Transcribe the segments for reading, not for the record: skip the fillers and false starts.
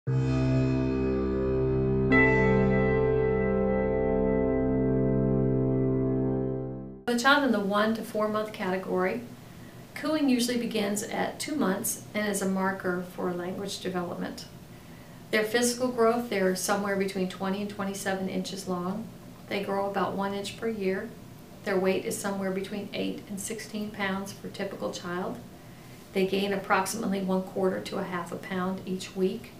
For the child in the 1 to 4 month category, cooing usually begins at 2 months and is a marker for language development. Their physical growth, they're somewhere between 20 and 27 inches long. They grow about 1 inch per year. Their weight is somewhere between 8 and 16 pounds for a typical child. They gain approximately 1/4 to 1/2 pound each week.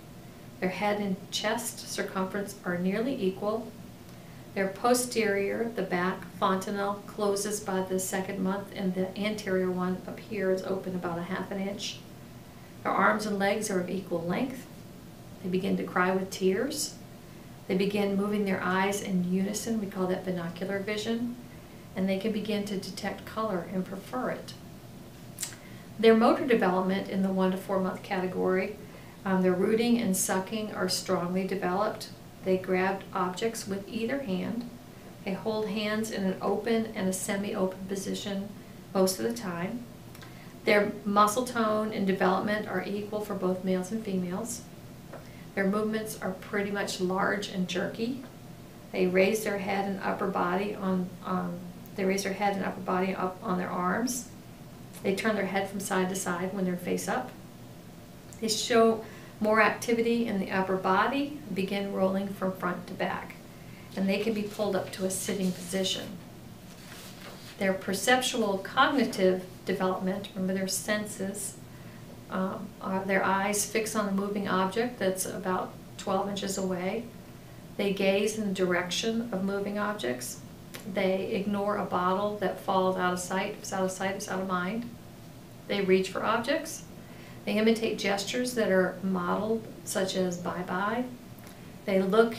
Their head and chest circumference are nearly equal. Their posterior, the back fontanelle, closes by the 2nd month, and the anterior one up here is open about 1/2 inch. Their arms and legs are of equal length. They begin to cry with tears. They begin moving their eyes in unison. We call that binocular vision. And they can begin to detect color and prefer it. Their motor development in the 1 to 4 month category, their rooting and sucking are strongly developed. They grab objects with either hand. They hold hands in an open and a semi-open position most of the time. Their muscle tone and development are equal for both males and females. Their movements are pretty much large and jerky. They raise their head and upper body up on their arms. They turn their head from side to side when they're face up. They show more activity in the upper body, begin rolling from front to back, and they can be pulled up to a sitting position. Their perceptual cognitive development, remember their senses, their eyes fix on a moving object that's about 12 inches away. They gaze in the direction of moving objects. They ignore a bottle that falls out of sight. If it's out of sight, it's out of mind. They reach for objects. They imitate gestures that are modeled, such as bye-bye. They look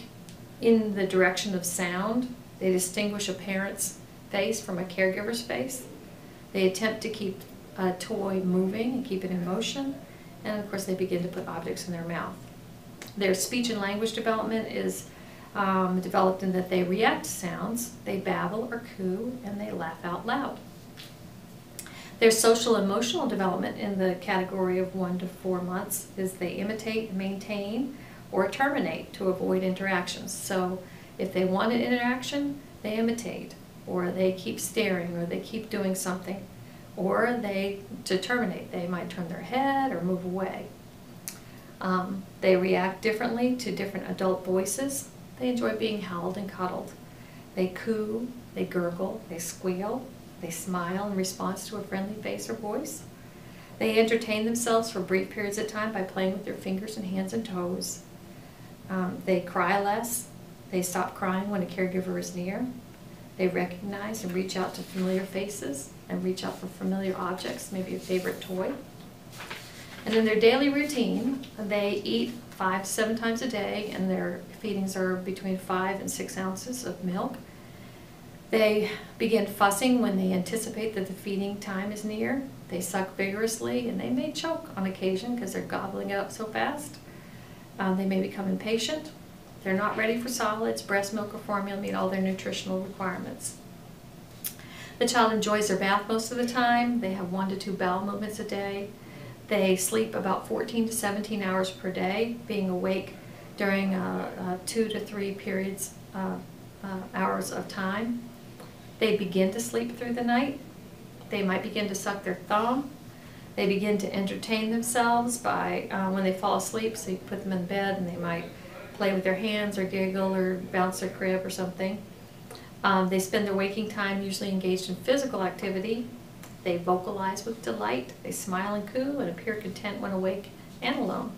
in the direction of sound. They distinguish a parent's face from a caregiver's face. They attempt to keep a toy moving and keep it in motion. And of course, they begin to put objects in their mouth. Their speech and language development is developed in that they react to sounds, they babble or coo, and they laugh out loud. Their social emotional development in the category of 1 to 4 months is they imitate, maintain, or terminate to avoid interactions. So if they want an interaction, they imitate, or they keep staring, or they keep doing something, or to terminate, they might turn their head or move away. They react differently to different adult voices. They enjoy being held and cuddled. They coo, they gurgle, they squeal, they smile in response to a friendly face or voice. They entertain themselves for brief periods of time by playing with their fingers and hands and toes. They cry less. They stop crying when a caregiver is near. They recognize and reach out to familiar faces and reach out for familiar objects, maybe a favorite toy. And in their daily routine, they eat 5 to 7 times a day, and their feedings are between 5 and 6 ounces of milk. They begin fussing when they anticipate that the feeding time is near. They suck vigorously, and they may choke on occasion because they're gobbling it up so fast. They may become impatient. They're not ready for solids. Breast milk or formula meet all their nutritional requirements. The child enjoys their bath most of the time. They have 1 to 2 bowel movements a day. They sleep about 14 to 17 hours per day, being awake during 2 to 3 periods hours of time. They begin to sleep through the night. They might begin to suck their thumb. They begin to entertain themselves by, when they fall asleep, so you put them in bed and they might play with their hands or giggle or bounce their crib or something. They spend their waking time usually engaged in physical activity. They vocalize with delight. They smile and coo and appear content when awake and alone.